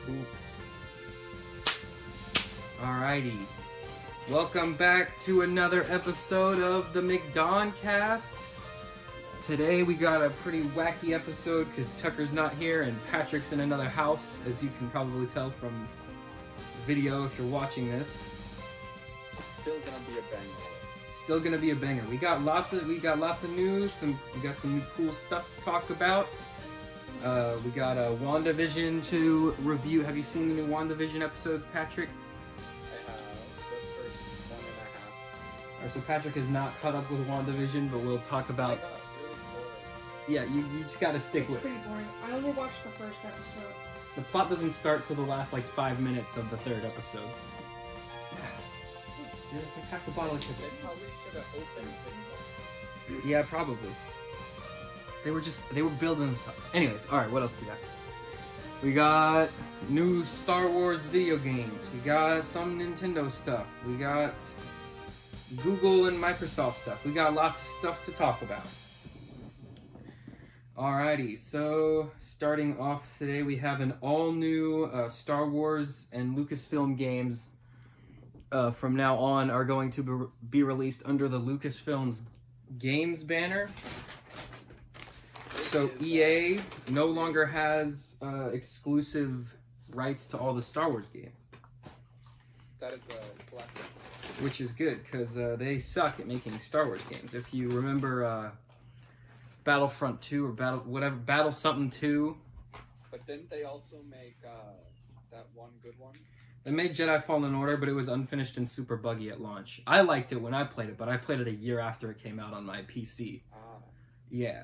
Cool. Alrighty. Welcome back to another episode of the McDonCast. Today we got a pretty wacky episode because Tucker's not here and Patrick's in another house, as you can probably tell from the video if you're watching this. It's still gonna be a banger. Still gonna be a banger. We got lots of news. We got some cool stuff to talk about. We got a WandaVision to review. Have you seen the new WandaVision episodes, Patrick? I have the first 1.5. Alright, so Patrick is not caught up with WandaVision, but we'll talk I about. got really bored. Yeah, you just gotta stick It's with. pretty boring. I only watched the first episode. The plot doesn't start till the last 5 minutes of the third episode. Yes. Yeah, it's like half the bottle of They Coke. probably should have opened it. Yeah, probably. They were building something. Anyways, alright, what else we got? We got new Star Wars video games. We got some Nintendo stuff. We got Google and Microsoft stuff. We got lots of stuff to talk about. Alrighty, so starting off today, we have an all-new Star Wars and Lucasfilm games from now on are going to be released under the Lucasfilm's games banner. So EA no longer has exclusive rights to all the Star Wars games, That is a blessing. which is good because they suck at making Star Wars games. If you remember Battlefront 2 or Battle something 2, But didn't they also make that one good one? they made Jedi Fallen Order, but it was unfinished and super buggy at launch. I liked it when I played it, but I played it a year after it came out on my PC. Yeah.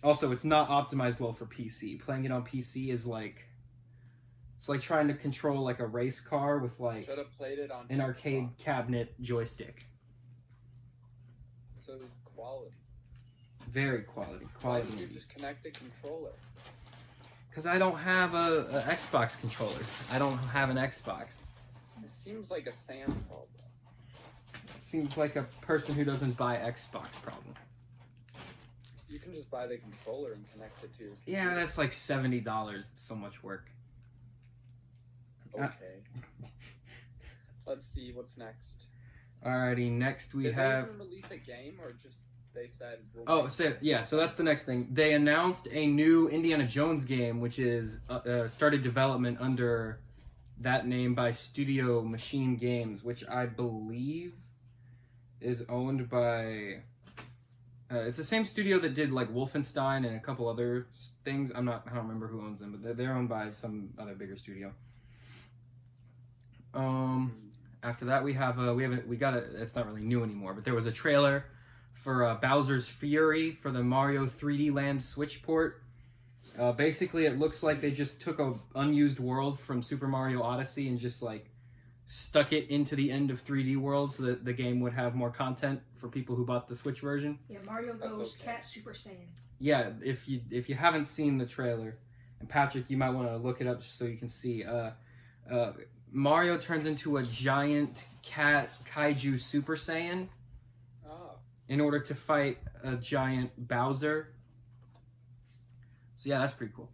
Also, it's not optimized well for PC. Playing it on PC is it's like trying to control a race car with Should have played it on an arcade Xbox. cabinet joystick. So it's quality. Very quality. Why didn't you just connect a controller? Because I don't have a Xbox controller. I don't have an Xbox. It seems like a Sam problem. It seems like a person who doesn't buy Xbox problem. You can just buy the controller and connect it to your PC. Yeah, that's like $70. It's so much work. Okay. Let's see what's next. Alrighty, next we Did have... they even release a game or just they said So that's the next thing. They announced a new Indiana Jones game, which is started development under that name by Studio Machine Games, which I believe is owned by... it's the same studio that did Wolfenstein and a couple other things. I don't remember who owns them, but they're owned by some other bigger studio. After that we got it's not really new anymore, but there was a trailer for Bowser's Fury for the Mario 3D Land Switch port. Basically it looks like they just took a unused world from Super Mario Odyssey and just stuck it into the end of 3D World so that the game would have more content for people who bought the Switch version. Yeah, Mario That's goes okay. Cat Super Saiyan. Yeah, if you haven't seen the trailer, and Patrick, you might want to look it up so you can see. Mario turns into a giant cat kaiju Super Saiyan in order to fight a giant Bowser. So yeah, that's pretty cool.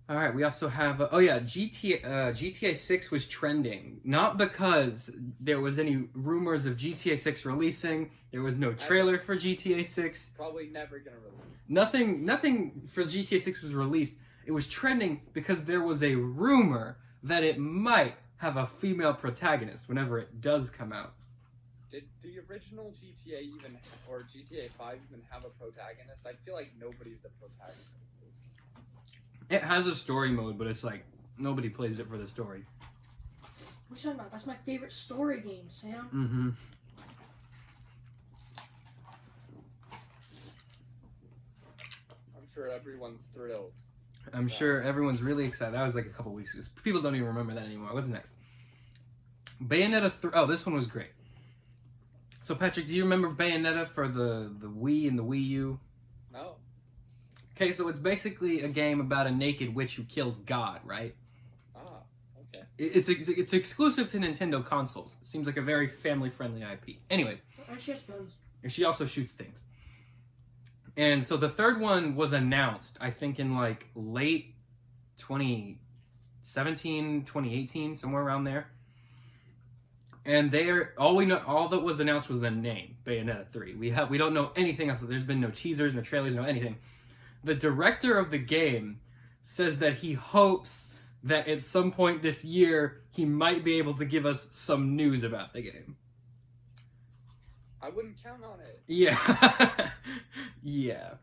All right, we also have GTA 6 was trending, not because there was any rumors of GTA 6 releasing. There was no trailer for GTA 6. Probably never gonna release. Nothing for GTA 6 was released. It was trending because there was a rumor that it might have a female protagonist whenever it does come out. Did the original GTA or GTA 5 even have a protagonist? I feel like nobody's the protagonist. It has a story mode, but it's nobody plays it for the story. What are you talking about? That's my favorite story game, Sam. Mm-hmm. I'm sure everyone's thrilled. I'm sure everyone's really excited. That was a couple weeks ago. People don't even remember that anymore. What's next? Bayonetta 3. Oh, this one was great. So, Patrick, do you remember Bayonetta for the Wii and the Wii U? No. Okay, so it's basically a game about a naked witch who kills God, right? Okay. It's exclusive to Nintendo consoles. It seems like a very family-friendly IP. Anyways, And she has guns. and she also shoots things. And so the third one was announced, I think, in late 20 2017, 2018, somewhere around there. And all that was announced was the name, Bayonetta 3. We don't know anything else. There's been no teasers, no trailers, no anything. The director of the game says that he hopes that at some point this year he might be able to give us some news about the game. I wouldn't count on it. Yeah. Yeah.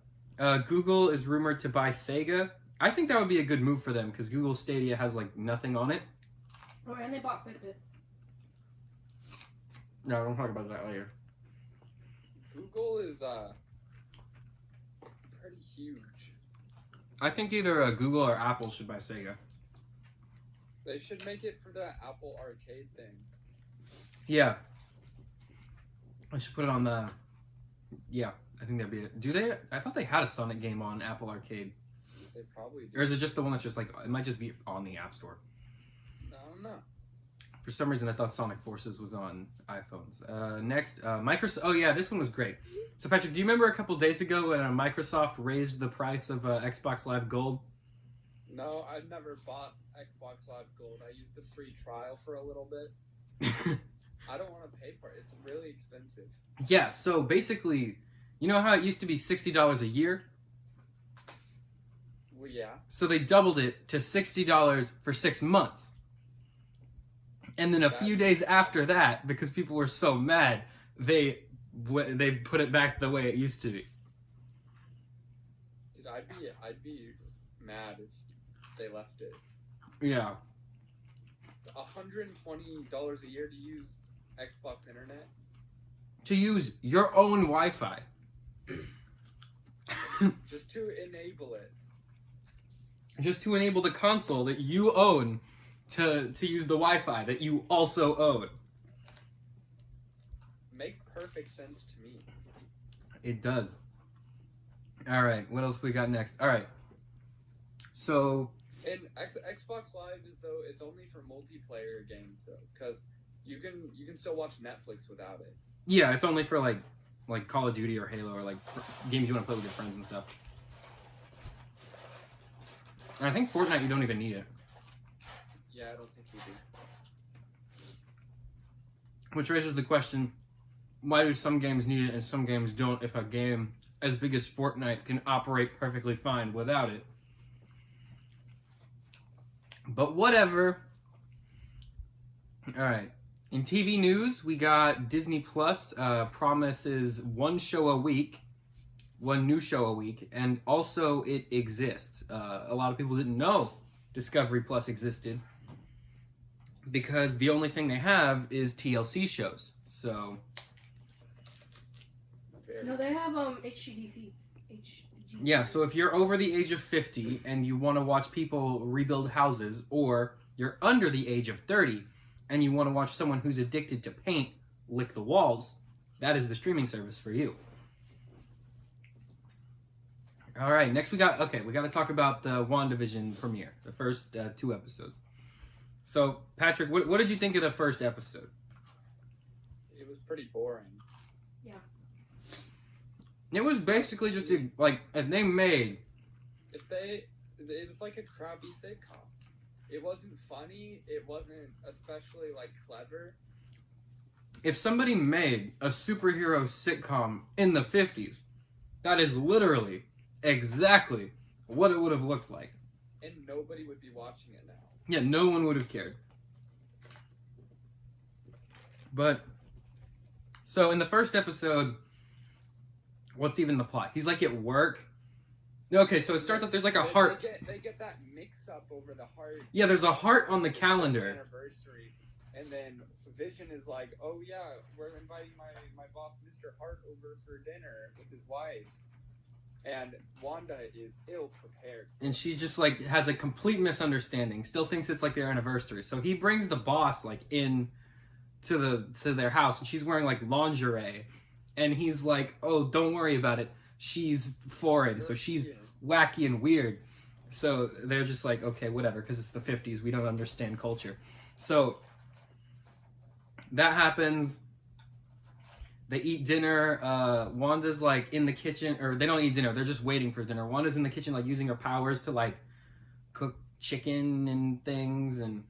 Google is rumored to buy Sega. I think that would be a good move for them because Google Stadia has like nothing on it. Oh, and they bought Fitbit. No, don't talk about that later. Google is pretty huge. I think either Google or Apple should buy Sega. They should make it for the Apple Arcade thing. Yeah. I should put it on the... Yeah, I think that'd be it. Do they? I thought they had a Sonic game on Apple Arcade. They probably do. Or is it just the one that's just like... It might just be on the App Store. I don't know. For some reason, I thought Sonic Forces was on iPhones. Next, Microsoft... Oh, yeah, this one was great. So, Patrick, do you remember a couple days ago when Microsoft raised the price of Xbox Live Gold? No, I've never bought Xbox Live Gold. I used the free trial for a little bit. I don't want to pay for it. It's really expensive. Yeah, so basically, you know how it used to be $60 a year? Well, yeah. So they doubled it to $60 for 6 months. And then a few days after that, because people were so mad, they put it back the way it used to be. Dude, I'd be mad if they left it. Yeah. $120 a year to use Xbox Internet? To use your own Wi-Fi. Just to enable it. Just to enable the console that you own to use the Wi-Fi that you also own. Makes perfect sense to me. It does. Alright, what else we got next? Alright. So... And Xbox Live is, though, it's only for multiplayer games, though, because you can still watch Netflix without it. Yeah, it's only for, like Call of Duty or Halo or, like, games you want to play with your friends and stuff. And I think Fortnite, you don't even need it. Yeah, I don't think you do. Which raises the question, why do some games need it and some games don't if a game as big as Fortnite can operate perfectly fine without it? But whatever. Alright. In TV news, we got Disney Plus promises one show a week, one new show a week, and also it exists. A lot of people didn't know Discovery Plus existed because the only thing they have is TLC shows. So... No, they have HGTV. Yeah, so if you're over the age of 50 and you want to watch people rebuild houses, or you're under the age of 30 and you want to watch someone who's addicted to paint lick the walls, that is the streaming service for you. All right, next we got to talk about the WandaVision premiere, the first 2 episodes. So, Patrick, what did you think of the first episode? It was pretty boring. It was basically just if they made... It was like a crappy sitcom. It wasn't funny. It wasn't especially, clever. If somebody made a superhero sitcom in the 50s, that is literally exactly what it would have looked like. And nobody would be watching it now. Yeah, no one would have cared. But, so in the first episode... What's even the plot? He's at work. Okay, so it starts off. There's a heart. They get that mix up over the heart. Yeah, there's a heart on the calendar. Anniversary, and then Vision is like, "Oh yeah, we're inviting my boss, Mr. Hart, over for dinner with his wife," and Wanda is ill prepared. And she just has a complete misunderstanding. Still thinks it's their anniversary. So he brings the boss in to their house, and she's wearing lingerie. And he's like, oh, don't worry about it. She's foreign, so she's wacky and weird. So they're just like, okay, whatever, because it's the 50s. We don't understand culture. So that happens. They eat dinner. Wanda's in the kitchen, or they don't eat dinner. They're just waiting for dinner. Wanda's in the kitchen using her powers to cook chicken and things, and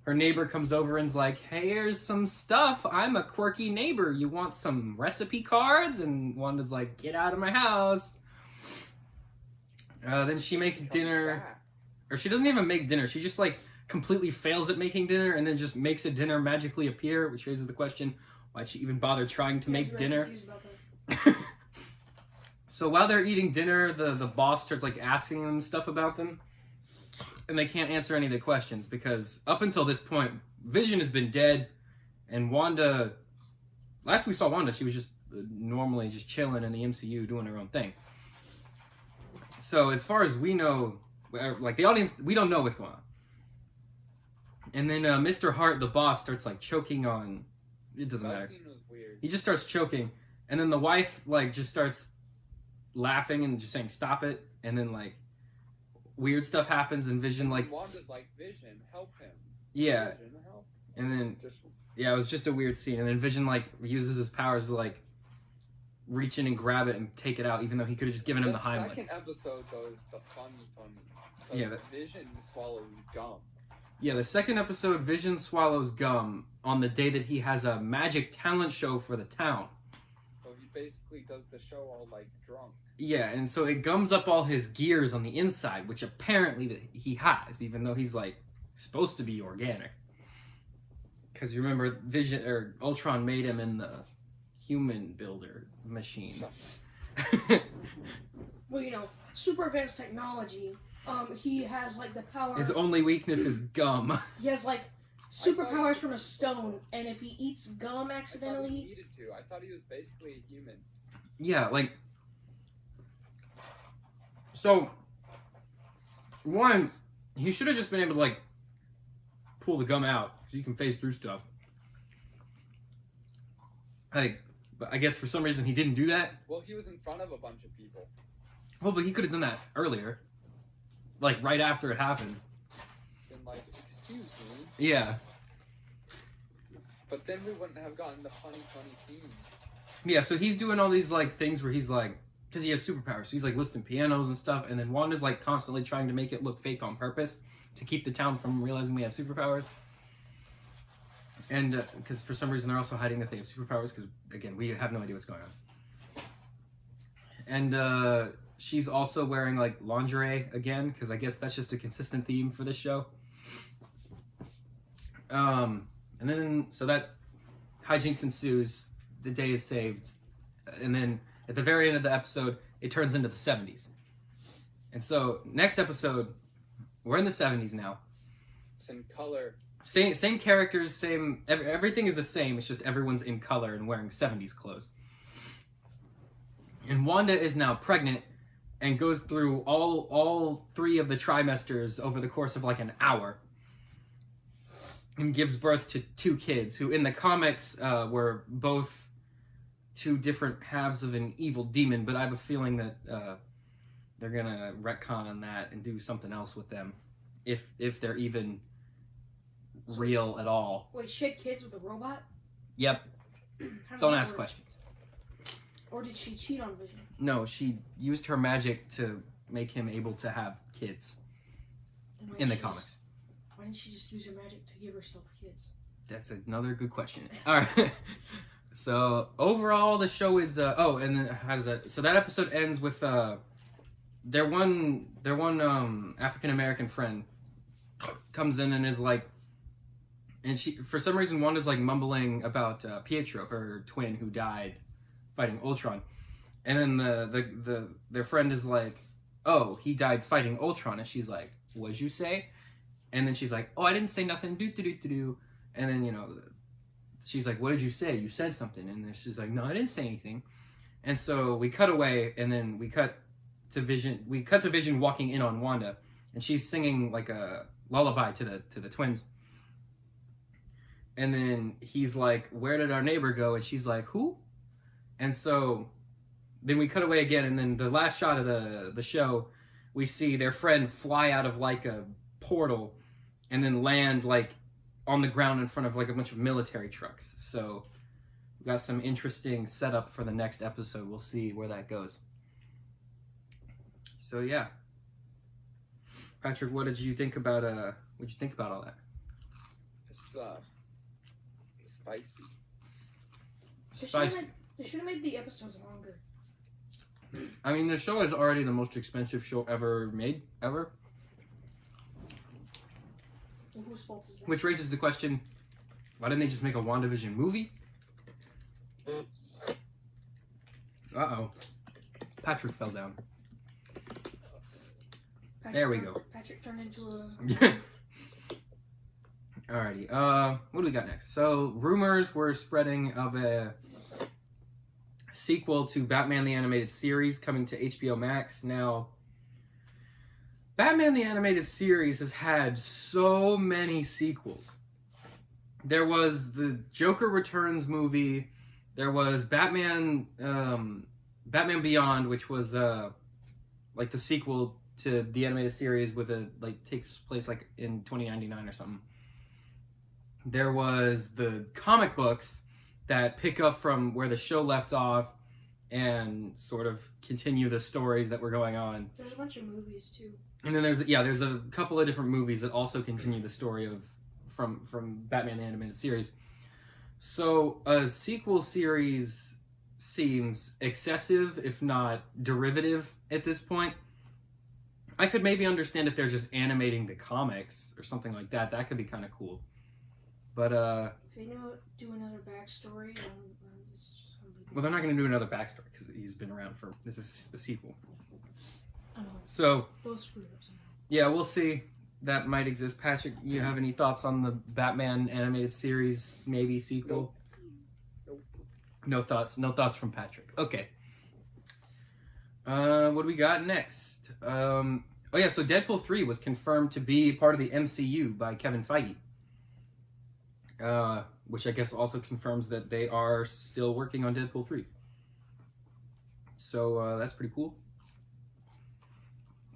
her neighbor comes over and's like, hey, here's some stuff. I'm a quirky neighbor. You want some recipe cards? And Wanda's like, get out of my house. Then she makes dinner. Back. Or she doesn't even make dinner. She just, like, completely fails at making dinner and then just makes a dinner magically appear, which raises the question, why'd she even bother trying to make dinner? So while they're eating dinner, the boss starts, like, asking them stuff about them. And they can't answer any of the questions because up until this point, Vision has been dead, and Wanda. Last we saw Wanda, she was just normally just chilling in the MCU doing her own thing. So as far as we know, like the audience, we don't know what's going on. And then Mr. Hart, the boss, starts like choking on. It doesn't matter. That scene was weird. He just starts choking, and then the wife like just starts laughing and just saying stop it, and then like. Weird stuff happens and Vision like Wanda's like, Vision, help him. Yeah. Vision, help. And then Just... yeah, it was just a weird scene. And then Vision like uses his powers to like reach in and grab it and take it out, even though he could have just given him the Heimlich. The second episode though is the funny. Yeah, Vision swallows gum. Yeah, the second episode, Vision swallows gum on the day that he has a magic talent show for the town. So he basically does the show all like drunk. Yeah, and so it gums up all his gears on the inside, which apparently he has, even though he's like supposed to be organic. Because you remember, Vision or Ultron made him in the human builder machine. Well, you know, super advanced technology. He has like the power. His only weakness is gum. He has like superpowers from a stone, and if he eats gum accidentally, he needed to. I thought he was basically a human. Yeah, like. So, one, he should have just been able to, like, pull the gum out, because he can phase through stuff. Like, but I guess for some reason he didn't do that. Well, he was in front of a bunch of people. Well, but he could have done that earlier. Like, right after it happened. Been like, excuse me. Yeah. But then we wouldn't have gotten the funny scenes. Yeah, so he's doing all these, like, things where he's, like, because he has superpowers. So he's like lifting pianos and stuff, and then Wanda's like constantly trying to make it look fake on purpose to keep the town from realizing they have superpowers. And because for some reason they're also hiding that they have superpowers, because again we have no idea what's going on. And she's also wearing like lingerie again, because I guess that's just a consistent theme for this show. And then so that hijinks ensues. The day is saved, and then. At the very end of the episode, it turns into the 70s. And so, next episode, we're in the 70s now. It's in color. Same characters, same... Everything is the same, it's just everyone's in color and wearing 70s clothes. And Wanda is now pregnant and goes through all 3 of the trimesters over the course of like an hour. And gives birth to 2 kids, who in the comics were both... 2 different halves of an evil demon, but I have a feeling that they're gonna retcon that and do something else with them, if they're even real at all. Wait, she had kids with a robot? Yep. Don't ask questions. Or did she cheat on Vision? No, she used her magic to make him able to have kids in the comics. Why didn't she just use her magic to give herself kids? That's another good question. All right. So overall, the show is and then how does that? So that episode ends with their one African American friend comes in and is like, and she for some reason Wanda's like mumbling about Pietro, her twin who died fighting Ultron, and then their friend is like, oh, he died fighting Ultron, and she's like, what'd you say? And then she's like, oh, I didn't say nothing, and then she's like, what did you say? You said something. And then she's like, no, I didn't say anything. And so we cut away, and then we cut to Vision. We cut to Vision walking in on Wanda, and she's singing like a lullaby to the twins. And then he's like, where did our neighbor go? And she's like, who? And so then we cut away again, and then the last shot of the show, we see their friend fly out of like a portal and then land like on the ground in front of like a bunch of military trucks. So we got some interesting setup for the next episode. We'll see where that goes. So yeah. Patrick, what did you think about all that? It's spicy. They should have made the episodes longer. I mean, the show is already the most expensive show ever made, ever. Well, whose fault is that? Which raises the question, why didn't they just make a WandaVision movie? Uh-oh. Patrick fell down. There we go. Patrick turned into a... Alrighty, what do we got next? So, rumors were spreading of a sequel to Batman the Animated Series coming to HBO Max. Now, Batman the Animated Series has had so many sequels. There was the Joker Returns movie. There was Batman Beyond, which was like the sequel to the animated series with takes place like in 2099 or something. There was the comic books that pick up from where the show left off and sort of continue the stories that were going on. There's a bunch of movies too. And then there's a couple of different movies that also continue the story of from Batman the Animated Series. So a sequel series seems excessive, if not derivative at this point. I could maybe understand if they're just animating the comics or something like that. That could be kind of cool. But if they do another backstory, this is just gonna be... well, they're not going to do another backstory because he's been around for... This is a sequel. I know. So Those screwed up somehow. Yeah, we'll see. That might exist. Patrick, you have any thoughts on the Batman animated series, maybe sequel? Nope. No thoughts. No thoughts from Patrick. Okay. What do we got next? Oh yeah, so Deadpool 3 was confirmed to be part of the MCU by Kevin Feige. Which I guess also confirms that they are still working on Deadpool 3. So that's pretty cool.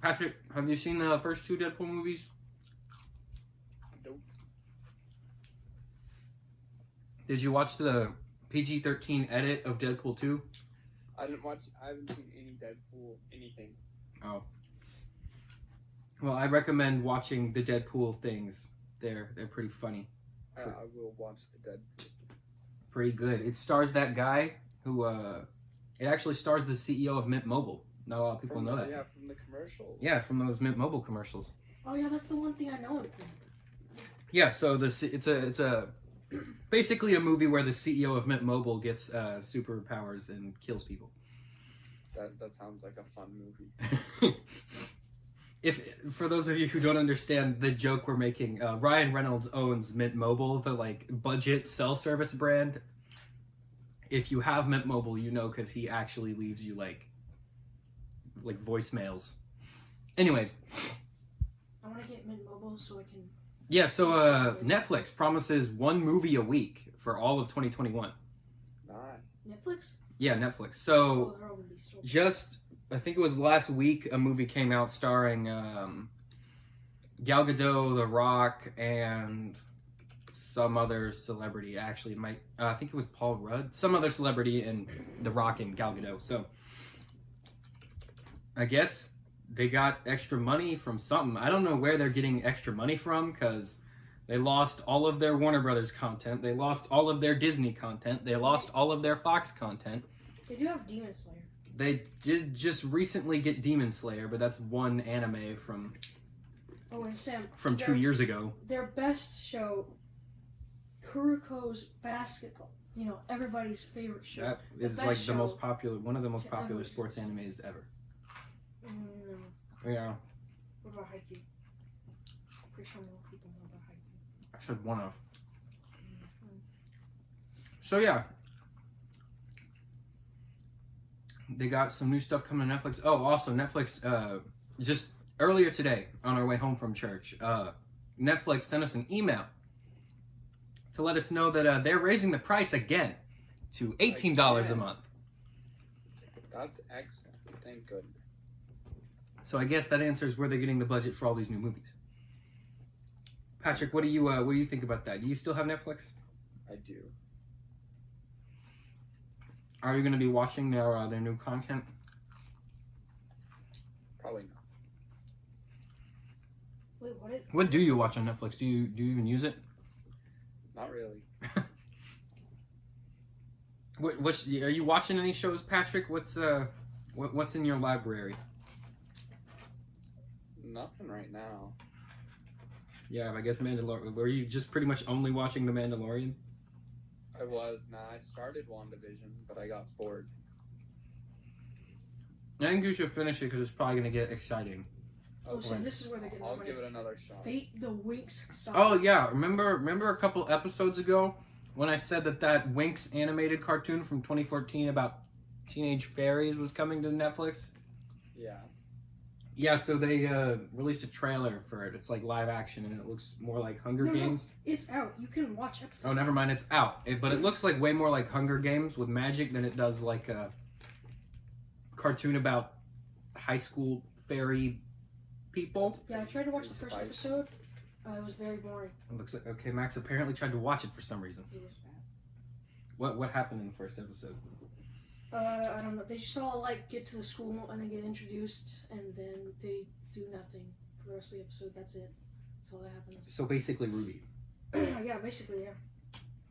Patrick, have you seen the first two Deadpool movies? Nope. Did you watch the PG-13 edit of Deadpool 2? I haven't seen any Deadpool anything. Oh. Well, I recommend watching the Deadpool things. They're pretty funny. I will watch the Deadpool. Pretty good. It stars that guy who, it actually stars the CEO of Mint Mobile. Not a lot of people know that. Yeah, from the commercials. Yeah, from those Mint Mobile commercials. Oh yeah, that's the one thing I know it from. Yeah, so it's a basically a movie where the CEO of Mint Mobile gets superpowers and kills people. That sounds like a fun movie. If for those of you who don't understand the joke we're making, Ryan Reynolds owns Mint Mobile, the budget cell service brand. If you have Mint Mobile, you know because he actually leaves you like voicemails. Anyways, I want to get Mint Mobile so I can. Yeah, so Netflix promises one movie a week for all of 2021. Nice. Netflix? Yeah, Netflix. So they're all gonna be so just I think it was last week a movie came out starring Gal Gadot, The Rock, and some other celebrity. Actually, I think it was Paul Rudd. Some other celebrity and The Rock and Gal Gadot. So I guess they got extra money from something. I don't know where they're getting extra money from because they lost all of their Warner Brothers content. They lost all of their Disney content. They lost all of their Fox content. They do have Demon Slayer. They did just recently get Demon Slayer, but that's one anime from Oh, and Sam. from 2 years ago. Their best show, Kuroko's Basketball. You know, everybody's favorite show. That is like the most popular, one of the most popular sports animes ever. No. Yeah. What about Haikyuu? Pretty sure more people know about Haikyuu. I said one of. So yeah. They got some new stuff coming to Netflix. Oh, also Netflix, just earlier today on our way home from church, Netflix sent us an email to let us know that they're raising the price again to $18 a month. That's excellent. Thank goodness. So I guess that answers where they're getting the budget for all these new movies. Patrick, what do you think about that? Do you still have Netflix? I do. Are you going to be watching their new content? Probably Wait, what? What do you watch on Netflix? Do you even use it? Not really. Are you watching any shows, Patrick? What's in your library? Nothing right now. Yeah, I guess Mandalorian. Were you just pretty much only watching The Mandalorian? I was. Nah, I started WandaVision, but I got bored. I think you should finish it because it's probably gonna get exciting. Oh, so this is where they're getting I'll money. give it another shot. Fate the Winx Saga. Oh yeah, remember a couple episodes ago when I said that Winx animated cartoon from 2014 about teenage fairies was coming to Netflix? Yeah. Yeah, so they released a trailer for it. It's like live action and it looks more like Hunger Games. No, it's out. You can watch episodes. Oh, never mind, it's out. But it looks like way more like Hunger Games with magic than it does like a cartoon about high school fairy people. Yeah, I tried to watch the first episode. It was very boring. It looks like okay. Max apparently tried to watch it for some reason. It was bad. What happened in the first episode? I don't know. They just all like get to the school and then get introduced, and then they do nothing for the rest of the episode. That's it. That's all that happens. So basically, Ruby. Yeah, basically, yeah.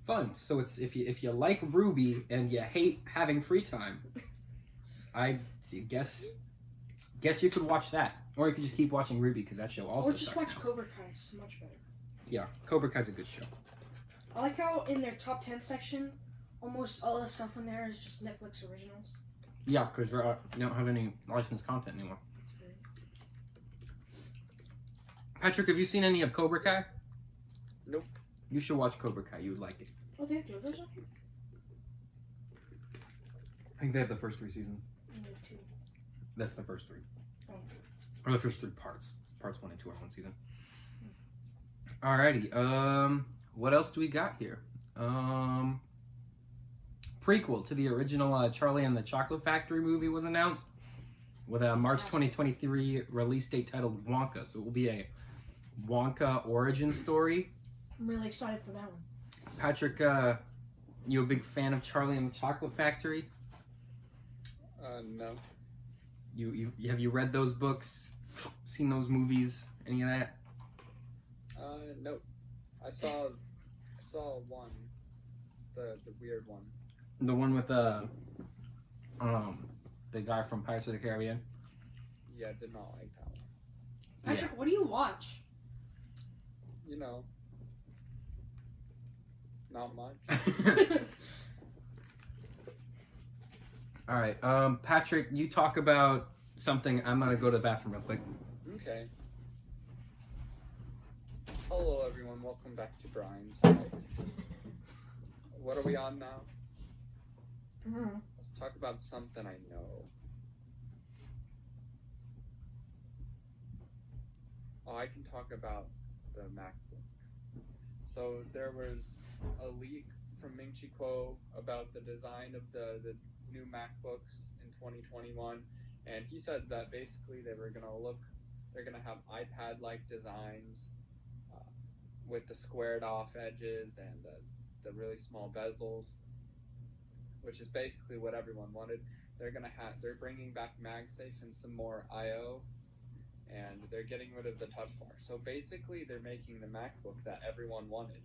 Fun. So it's if you like Ruby and you hate having free time, I guess you could watch that, or you could just keep watching Ruby because that show also Or just sucks watch now. Cobra Kai. It's much better. Yeah, Cobra Kai's a good show. I like how in their top 10 section, almost all the stuff in there is just Netflix originals. Yeah, because they don't have any licensed content anymore. It's great. Patrick, have you seen any of Cobra Kai? Nope. You should watch Cobra Kai. You would like it. Oh, they have JoJo's on here? I think they have the first 3 seasons. And they have 2. That's the first 3. Oh. Or the first 3 parts. Parts 1 and 2 are 1 season. Alrighty. What else do we got here? Prequel to the original Charlie and the Chocolate Factory movie was announced with a March 2023 release date titled Wonka. So it will be a Wonka origin story. I'm really excited for that one. Patrick, you a big fan of Charlie and the Chocolate Factory? No. You have you read those books? Seen those movies? Any of that? Nope. I saw one. The weird one. The one with the guy from Pirates of the Caribbean. Yeah, did not like that one. Patrick, what do you watch? You know. Not much. All right, Patrick, you talk about something. I'm gonna go to the bathroom real quick. Okay. Hello, everyone. Welcome back to Brian's Life. What are we on now? Mm-hmm. Let's talk about something I know. Oh, I can talk about the MacBooks. So there was a leak from Ming Chi Kuo about the design of the new MacBooks in 2021, and he said that basically they're gonna have iPad-like designs with the squared off edges and the really small bezels, which is basically what everyone wanted. They're bringing back MagSafe and some more I/O, and they're getting rid of the touch bar. So basically, they're making the MacBook that everyone wanted.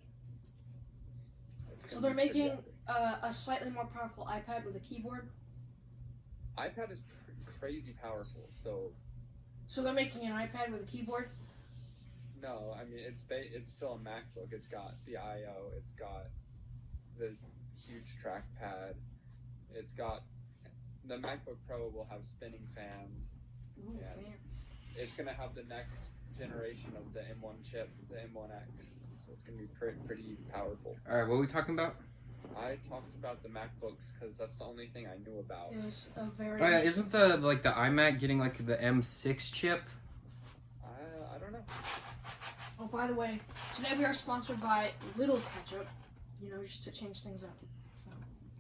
So they're making a slightly more powerful iPad with a keyboard? iPad is crazy powerful, so they're making an iPad with a keyboard? no, I mean, it's still a MacBook. It's got the I/O, it's got the huge trackpad, it's got... The MacBook Pro will have spinning fans. Ooh, Yeah. fans. It's going to have the next generation of the M1 chip, the M1X, so it's going to be pretty powerful. All right, what are we talking about? I talked about the MacBooks because that's the only thing I knew about. It was a very... Oh yeah, isn't the iMac getting like the M6 chip? I don't know. Oh, by the way, today we are sponsored by Little Ketchup, just to change things up.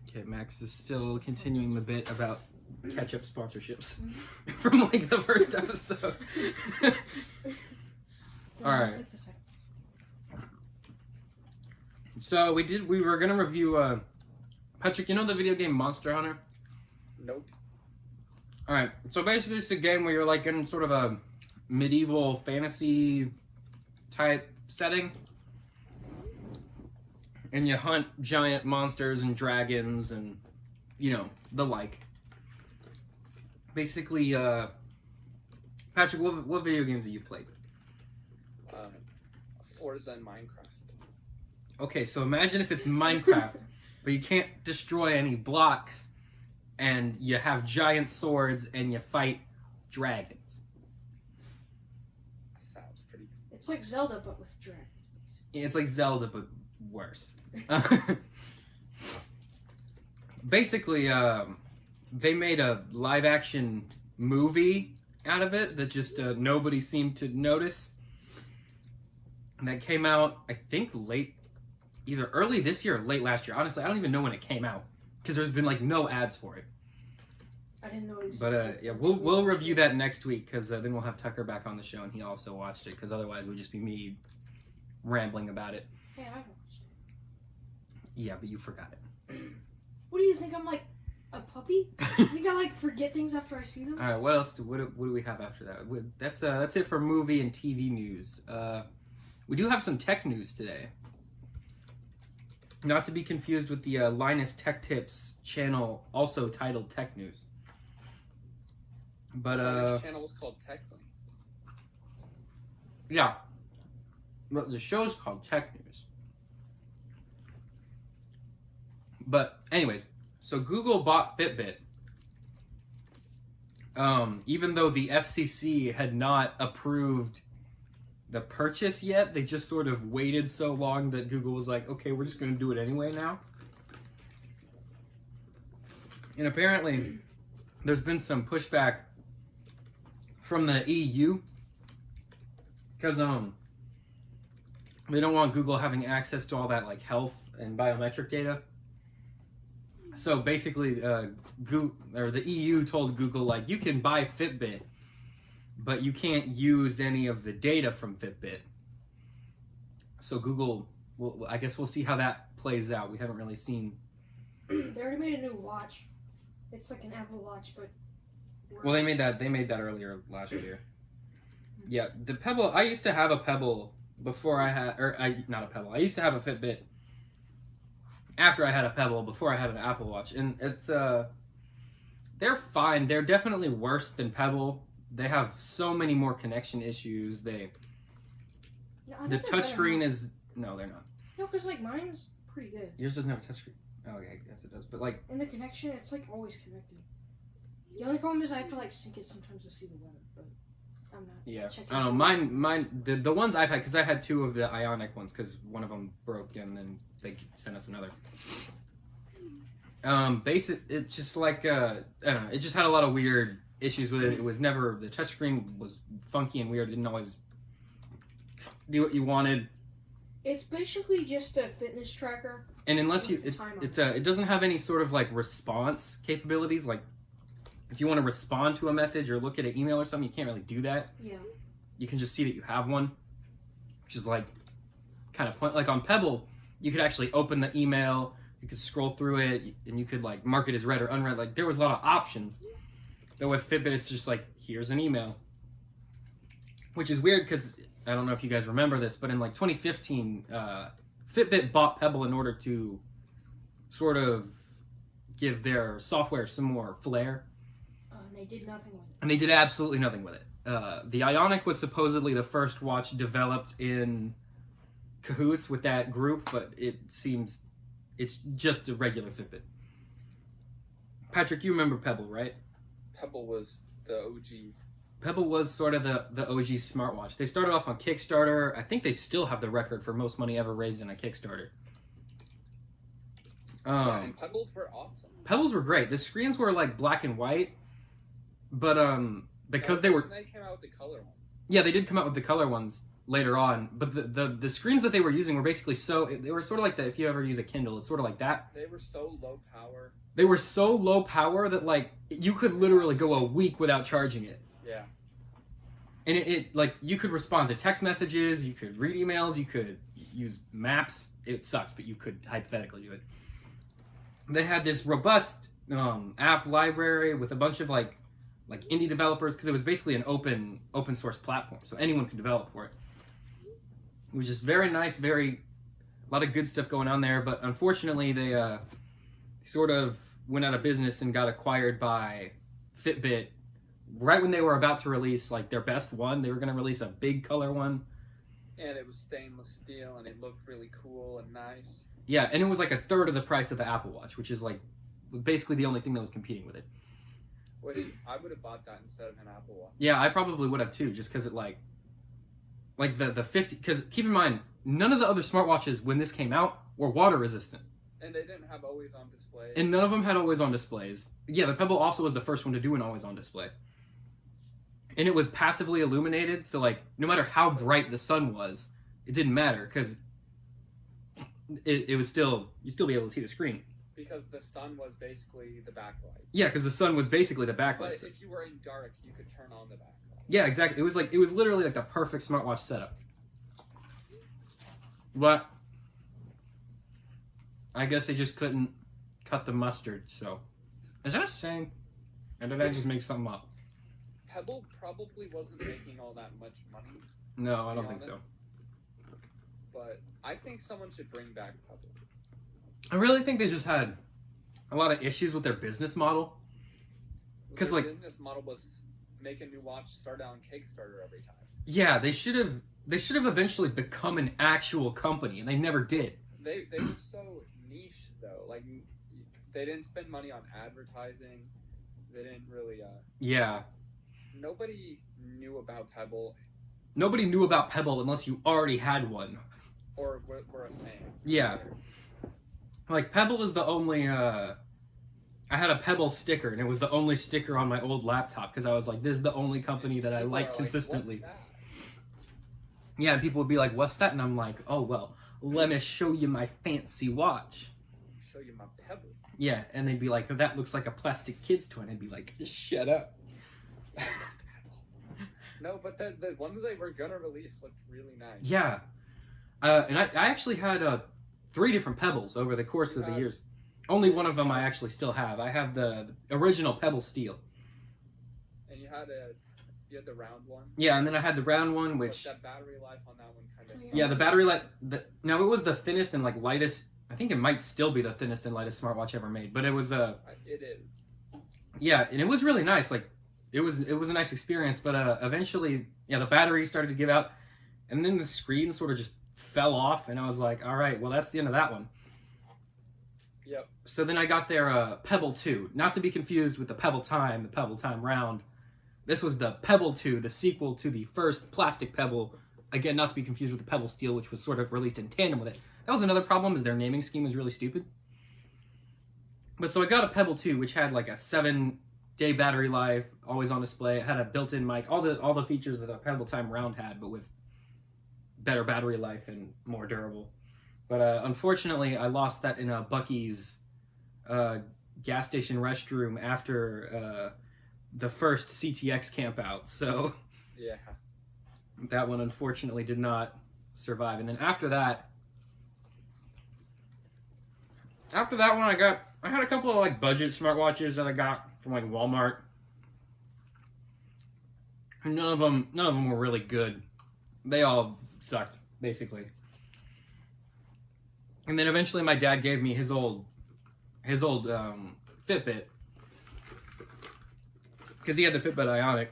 Okay, Max is still continuing the bit about ketchup sponsorships from like the first episode. All right. Like the second. So we were gonna review Patrick, you know the video game Monster Hunter? Nope. Alright, so basically it's a game where you're like in sort of a medieval fantasy type setting. And you hunt giant monsters and dragons and, you know, the like. Basically, Patrick, what video games have you played? Forza and Minecraft. Okay, so imagine if it's Minecraft, but you can't destroy any blocks, and you have giant swords, and you fight dragons. That sounds pretty good. It's like Zelda, but with dragons, basically. It's like Zelda, but worse. Basically, they made a live-action movie out of it that just nobody seemed to notice. And that came out, I think, either early this year or late last year. Honestly, I don't even know when it came out because there's been like no ads for it. I didn't know it existed. But yeah, we'll review that next week because then we'll have Tucker back on the show and he also watched it because otherwise it would just be me rambling about it. Hey, I watched it. Yeah, but you forgot it. What do you think? I'm like a puppy? You think I like forget things after I see them? All right, what else? What do we have after that? That's it for movie and TV news. We do have some tech news today. Not to be confused with the Linus Tech Tips channel, also titled Tech News. But This channel was called TechLink. yeah, but the show's called Tech News. But anyways, so Google bought Fitbit. Even though the FCC had not approved the purchase yet, they just sort of waited so long that Google was like, okay, we're just going to do it anyway now. And apparently, there's been some pushback from the EU because they don't want Google having access to all that like health and biometric data. So basically, Google, or the EU told Google, like, you can buy Fitbit, but you can't use any of the data from Fitbit. So Google, I guess we'll see how that plays out. We haven't really seen. They already made a new watch. It's like an Apple Watch, but worse. Well, they made that earlier last year. Yeah, the Pebble. I used to have a Pebble before I had, not a Pebble. I used to have a Fitbit after I had a Pebble, before I had an Apple Watch, and it's they're fine. They're definitely worse than Pebble. They have so many more connection issues. The touchscreen is no, they're not. No, because like mine's pretty good. Yours doesn't have a touchscreen. Oh, yeah, I guess it does. But like, And the connection, it's like always connected. The only problem is I have to like sync it sometimes to see the weather, but I'm not. yeah, checking I don't know. Mine, the ones I've had, because I had two of the Ionic ones, because one of them broke and then they sent us another. It's just like I don't know. It just had a lot of weird issues with it. It was never, the touchscreen was funky and weird. It didn't always do what you wanted. It's basically just a fitness tracker. And unless you, with time on it doesn't have any sort of like response capabilities. Like if you want to respond to a message or look at an email or something, you can't really do that. Yeah. You can just see that you have one, which is like kind of point. Like on Pebble, you could actually open the email, you could scroll through it, and you could like mark it as read or unread. Like there was a lot of options. But with Fitbit, it's just like, here's an email, which is weird because I don't know if you guys remember this, but in like 2015, Fitbit bought Pebble in order to sort of give their software some more flair. And they did nothing with it. And they did absolutely nothing with it. The Ionic was supposedly the first watch developed in cahoots with that group, but it seems it's just a regular Fitbit. Patrick, you remember Pebble, right? Pebble was the OG. Pebble was sort of the OG smartwatch. They started off on Kickstarter. I think they still have the record for most money ever raised in a Kickstarter. And Pebbles were awesome. Pebbles were great. The screens were like black and white, but because they were. They came out with the color ones. Yeah, they did come out with the color ones later on, but the screens that they were using were basically they were sort of like that. If you ever use a Kindle, it's sort of like that. They were so low power. They were so low power that like you could literally go a week without charging it. Yeah. And it like you could respond to text messages, you could read emails, you could use maps. It sucked, but you could hypothetically do it. They had this robust app library with a bunch of like indie developers because it was basically an open source platform, so anyone could develop for it. It was just very nice, a lot of good stuff going on there. But unfortunately, they sort of went out of business and got acquired by Fitbit right when they were about to release like their best one. They were going to release a big color one. And it was stainless steel, and it looked really cool and nice. Yeah, and it was like a third of the price of the Apple Watch, which is like basically the only thing that was competing with it. I would have bought that instead of an Apple Watch. Yeah, I probably would have too, just because it like the 50. Because keep in mind, none of the other smartwatches when this came out were water resistant, And they didn't have always on displays. and none of them had always on displays. Yeah, the Pebble also was the first one to do an always on display, and it was passively illuminated, so like no matter how bright the sun was, it didn't matter because it was still you'd still be able to see the screen. Because the sun was basically the backlight. Yeah, because the sun was basically the backlight. But if you were in dark, you could turn on the backlight. Yeah, exactly. It was literally like the perfect smartwatch setup. But I guess they just couldn't cut the mustard. So is that a saying, or did I just make something up? Pebble probably wasn't making all that much money, No, I don't think so. but I think someone should bring back Pebble. I really think they just had a lot of issues with their business model. Because Their like business model was make a new watch, start out on Kickstarter every time. yeah, they should have eventually become an actual company, and they never did. They were so niche though. Like they didn't spend money on advertising. They didn't really. Yeah. Nobody knew about Pebble Nobody knew about Pebble unless you already had one. or were a fan. Yeah. Like, Pebble is the only, I had a Pebble sticker, and it was the only sticker on my old laptop, because I was like, this is the only company that I People like are consistently. What's that? Yeah, and people would be like, what's that? And I'm like, oh, well, let me show you my fancy watch. Show you my Pebble. Yeah, and they'd be like, that looks like a plastic kid's toy. And I'd be like, just shut up. No, but the ones they were gonna release looked really nice. Yeah. And I actually had 3 different Pebbles over the course of the years. Only one of them I actually still have. I have the original Pebble Steel. And you had the round one. Yeah, and then I had the round one, which... But that battery life on that one kind of... Yeah, the battery life... No, it was the thinnest and like lightest... I think it might still be the thinnest and lightest smartwatch ever made, but it was... It is. Yeah, and it was really nice. Like, it was a nice experience, but eventually, yeah, the battery started to give out, and then the screen sort of just fell off, and I was like, all right, well, that's the end of that one. Yep. So then I got their Pebble 2, not to be confused with the Pebble Time Round. This was the Pebble 2, the sequel to the first plastic Pebble. Again, not to be confused with the Pebble Steel, which was sort of released in tandem with it. That was another problem, is their naming scheme was really stupid. But so I got a Pebble 2, which had like a 7-day battery life, always on display. It had a built-in mic, all the features that the Pebble Time Round had, but with better battery life and more durable. But unfortunately, I lost that in a Buc-ee's gas station restroom after the first CTX camp out. So Yeah. that one unfortunately did not survive. And then after that one, I had a couple of like budget smartwatches that I got from like Walmart. And none of them were really good. They all sucked, basically. And then eventually my dad gave me his old Fitbit, because he had the Fitbit Ionic,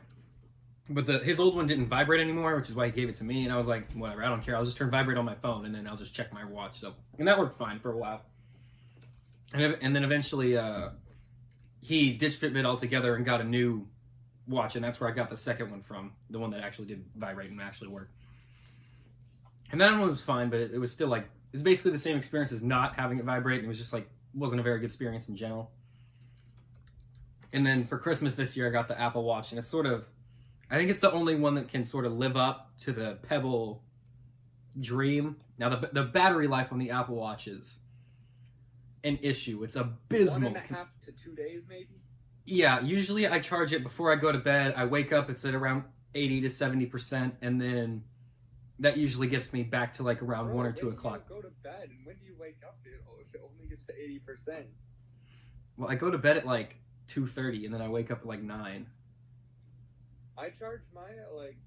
but his old one didn't vibrate anymore, which is why he gave it to me. And I was like, whatever, I don't care. I'll just turn vibrate on my phone, and then I'll just check my watch. And that worked fine for a while. And then eventually he ditched Fitbit altogether and got a new watch, and that's where I got the second one from, the one that actually did vibrate and actually work. And that one was fine, but it was still like, it was basically the same experience as not having it vibrate, and it was just like, wasn't a very good experience in general. And then for Christmas this year, I got the Apple Watch, and it's sort of, I think it's the only one that can sort of live up to the Pebble dream. Now, the battery life on the Apple Watch is an issue. It's abysmal. 1.5 to 2 days, maybe? Yeah, usually I charge it before I go to bed. I wake up, it's at around 80 to 70%, and then that usually gets me back to like around 1 or 2 o'clock. When do you go to bed, and when do you wake up? If it only gets to 80%. Well, I go to bed at like 2:30, and then I wake up at like 9. I charge mine at like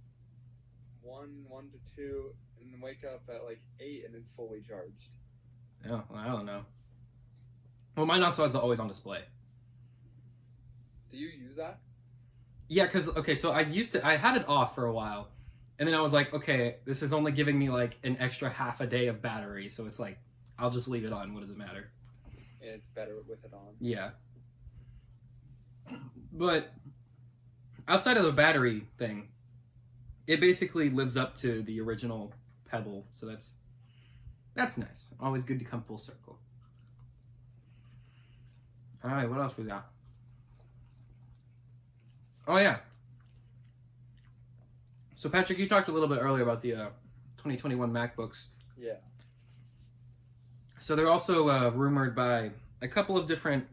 1 to 2, and wake up at like 8 and it's fully charged. Oh, well, I don't know. Well, mine also has the always on display. Do you use that? Yeah, because, okay, so I had it off for a while, and then I was like, okay, this is only giving me like an extra half a day of battery, so it's like, I'll just leave it on. What does it matter? It's better with it on. Yeah. But outside of the battery thing, it basically lives up to the original Pebble, so that's nice. Always good to come full circle. All right, what else we got? Oh yeah. So Patrick, you talked a little bit earlier about the 2021 MacBooks. Yeah. So they're also rumored by a couple of different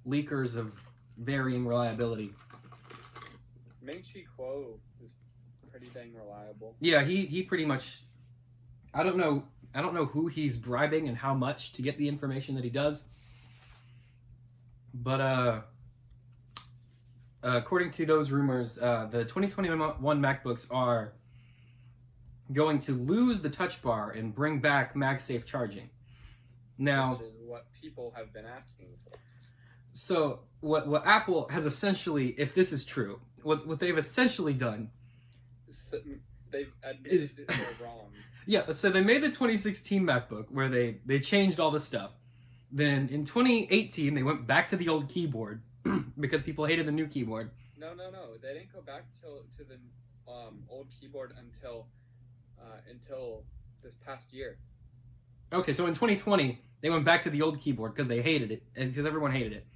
leakers of varying reliability. Ming-Chi Kuo is pretty dang reliable. Yeah, he pretty much. I don't know who he's bribing and how much to get the information that he does. But according to those rumors, the 2021 MacBooks are going to lose the touch bar and bring back MagSafe charging. Now, which is what people have been asking for. So what Apple has essentially, if this is true, what they've essentially done, So, they've admitted that they're wrong. Yeah, so they made the 2016 MacBook where they changed all the stuff. Then in 2018 they went back to the old keyboard because people hated the new keyboard. No. They didn't go back to the old keyboard until this past year. Okay, so in 2020 they went back to the old keyboard because they hated it, and because everyone hated it.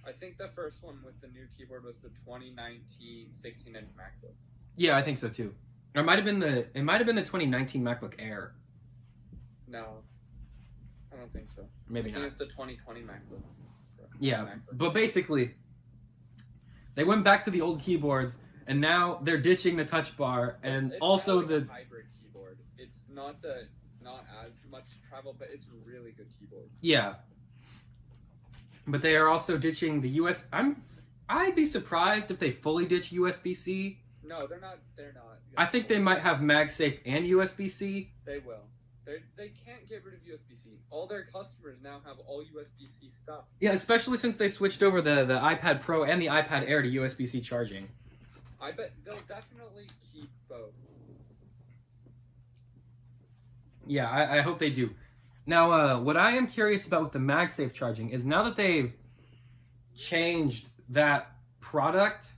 I think the first one with the new keyboard was the 2019 16-inch MacBook. Yeah, I think so too. Or it might have been the 2019 MacBook Air. No, I don't think so. Maybe I think not. it's the 2020 MacBook. Yeah, MacBook. but basically, they went back to the old keyboards, and now they're ditching the touch bar, and It's also kinda like the a hybrid keyboard. It's not as much travel, but it's a really good keyboard. yeah. But they are also ditching the US. I'd be surprised if they fully ditch USB-C. No, they're not. I think they might have MagSafe and USB-C. They will. They can't get rid of USB-C. All their customers now have all USB-C stuff. Yeah, especially since they switched over the iPad Pro and the iPad Air to USB-C charging. I bet they'll definitely keep both. Yeah, I hope they do. Now, what I am curious about with the MagSafe charging is now that they've changed that product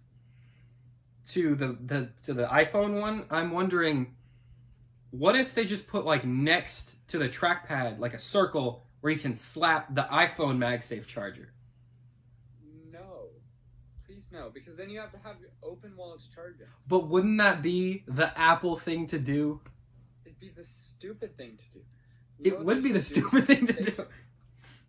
to the iPhone one, I'm wondering, what if they just put like next to the trackpad like a circle where you can slap the iPhone MagSafe charger? No. Please no, because then you have to have it open while it's charging. But wouldn't that be the Apple thing to do? It'd be the stupid thing to do. It would be the stupid thing to do.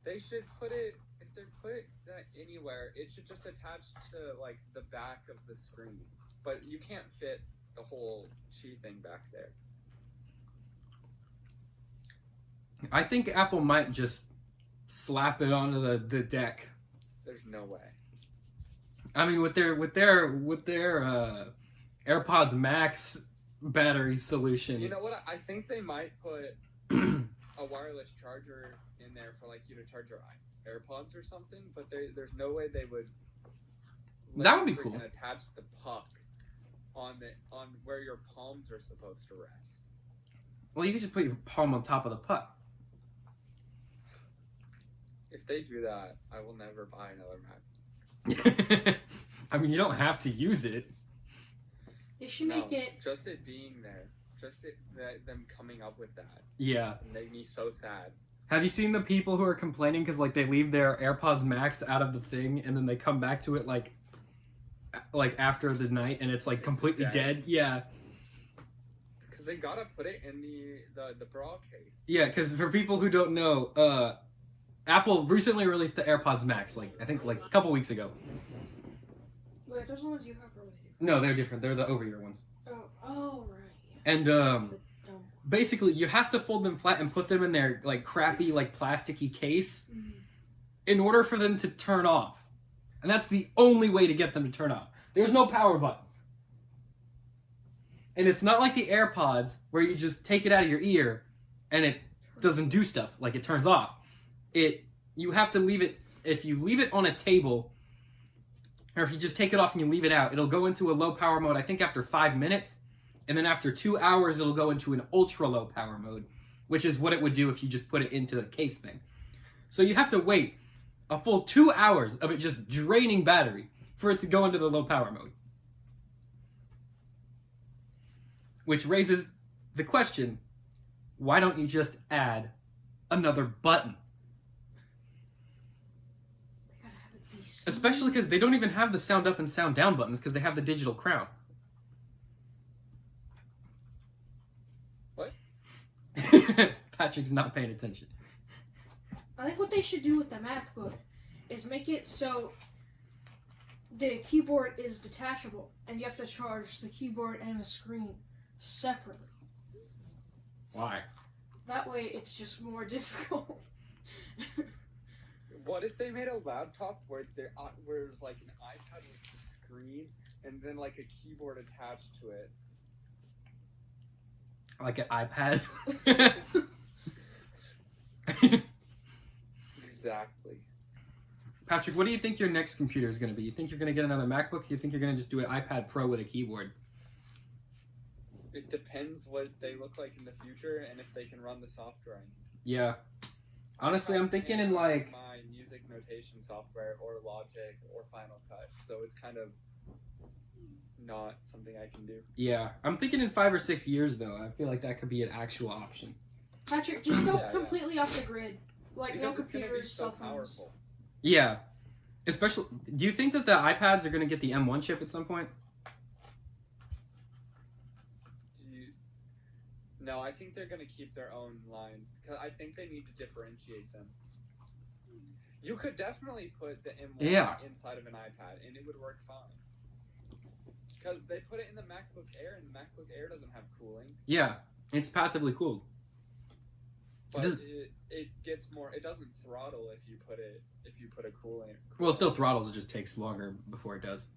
They should put it, if they put that anywhere, it should just attach to like the back of the screen. But you can't fit the whole Qi thing back there. I think Apple might just slap it onto the deck. There's no way. I mean, with their AirPods Max battery solution. You know what? I think they might put a wireless charger in there for like you to charge your AirPods or something. But there's no way they would. That would be freaking cool. Attach the puck on where your palms are supposed to rest. Well, you could just put your palm on top of the puck. If they do that, I will never buy another Mac. I mean, you don't have to use it. They should make it. Just it being there. Them coming up with that. Yeah. It made me so sad. Have you seen the people who are complaining because like they leave their AirPods Max out of the thing and then they come back to it like after the night and it's like completely dead? Yeah. Because they gotta put it in the bra case. Yeah, because for people who don't know, Apple recently released the AirPods Max, I think a couple weeks ago. Wait, those ones you have are really different. No, they're different. They're the over-ear ones. Oh, right. Yeah. And The dumb one. basically, you have to fold them flat and put them in their like crappy, like plasticky case in order for them to turn off. And that's the only way to get them to turn off. There's no power button. And it's not like the AirPods where you just take it out of your ear and it doesn't do stuff, like it turns off. You have to leave it, if you leave it on a table, or if you just take it off and you leave it out, it'll go into a low power mode, I think after 5 minutes, and then after 2 hours, it'll go into an ultra low power mode, which is what it would do if you just put it into the case thing. So you have to wait a full 2 hours of it just draining battery for it to go into the low power mode. Which raises the question, why don't you just add another button? They gotta have it be smooth. Especially because they don't even have the sound up and sound down buttons because they have the digital crown. What? Patrick's not paying attention. I think what they should do with the MacBook is make it so the keyboard is detachable and you have to charge the keyboard and the screen separately. Why? That way it's just more difficult. What if they made a laptop where there's like an iPad with the screen and then like a keyboard attached to it? Like an iPad? Exactly. Patrick, what do you think your next computer is going to be? You think you're going to get another MacBook? Or you think you're going to just do an iPad Pro with a keyboard? It depends what they look like in the future and if they can run the software I need. Yeah. Honestly, I'm thinking in like... my music notation software or Logic or Final Cut, so it's kind of not something I can do. Yeah. I'm thinking in 5 or 6 years, though. I feel like that could be an actual option. Patrick, just go completely off the grid. Like, Because no it's gonna be computers, so cell phones. powerful. Yeah. Especially... Do you think that the iPads are going to get the M1 chip at some point? No, I think they're going to keep their own line, because I think they need to differentiate them. You could definitely put the M1 inside of an iPad, and it would work fine. Because they put it in the MacBook Air, and the MacBook Air doesn't have cooling. Yeah. It's passively cooled. But it gets more... It doesn't throttle if you put a cooling. Well, it still throttles. It just takes longer before it does.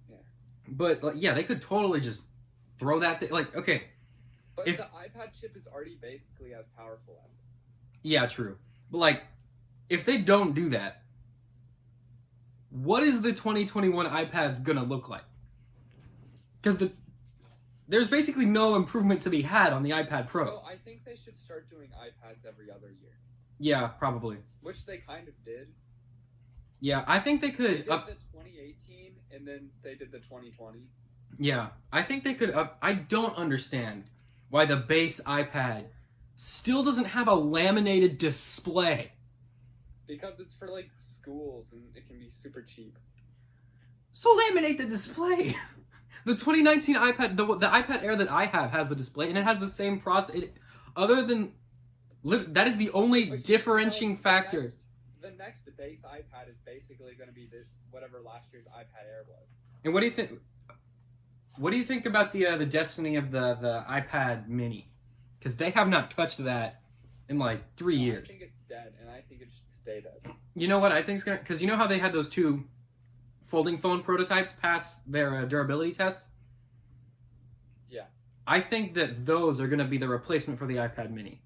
Yeah. But, like, yeah, they could totally just throw that thing... Like, okay... But the iPad chip is already basically as powerful as it. Yeah, true. But, like, if they don't do that, what is the 2021 iPads gonna look like? Because there's basically no improvement to be had on the iPad Pro. Well, I think they should start doing iPads every other year. Yeah, probably. Which they kind of did. Yeah, I think they could... They did the 2018, and then they did the 2020. Yeah, I think they could... I don't understand why the base iPad still doesn't have a laminated display. Because it's for, like, schools, and it can be super cheap. So laminate the display! The 2019 iPad, the iPad Air that I have has the display, and it has the same process. Other than... That is the only differentiating factor. The next base iPad is basically going to be whatever last year's iPad Air was. And what do you think... What do you think about the destiny of the iPad Mini? Because they have not touched that in like 3 years. I think it's dead, and I think it should stay dead. You know what I think is gonna? Because you know how they had those 2 folding phone prototypes pass their durability tests. Yeah. I think that those are gonna be the replacement for the iPad Mini,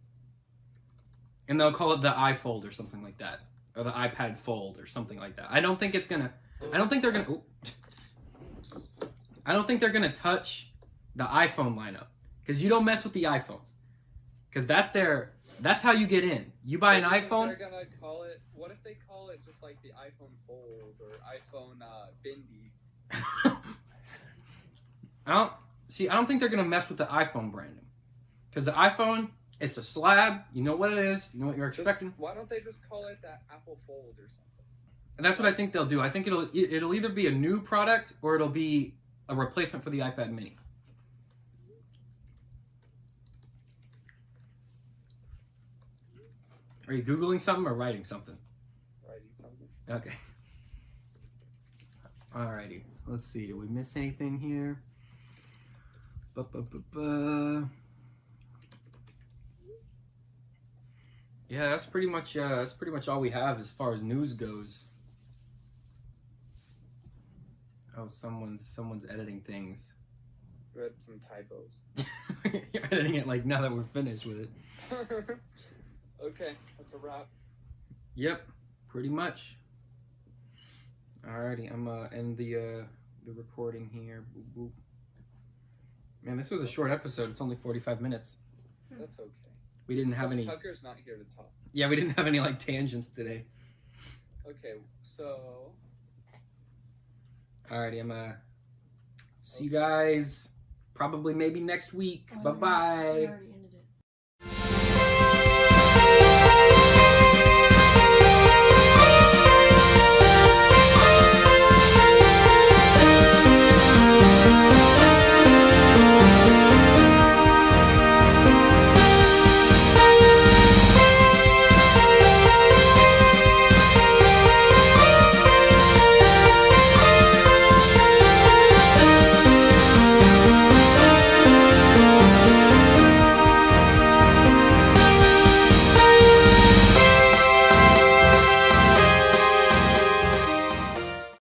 and they'll call it the iFold or something like that, or the iPad Fold or something like that. I don't think it's gonna. I don't think they're gonna. I don't think they're gonna touch the iPhone lineup, because you don't mess with the iPhones, because that's how you get in. You buy an iPhone. They're gonna call it. What if they call it just like the iPhone Fold or iPhone Bindi? I don't think they're gonna mess with the iPhone branding, because the iPhone, it's a slab. You know what it is. You know what you're expecting. Why don't they just call it that Apple Fold or something? And that's what I think they'll do. I think it'll either be a new product or it'll be a replacement for the iPad Mini. Are you Googling something or writing something? Writing something. Okay. Alrighty. Let's see. Did we miss anything here? Yeah, that's pretty much all we have as far as news goes. Oh, someone's editing things. read some typos. You're editing it like now that we're finished with it. Okay, that's a wrap. Yep, pretty much. Alrighty, I'm end the recording here. Boop, boop. Man, this was a short episode. It's only 45 minutes. That's okay. We didn't have any. Tucker's not here to talk. Yeah, we didn't have any like tangents today. Okay, so. Alrighty, I'm see you guys probably maybe next week. Oh, Bye bye. we already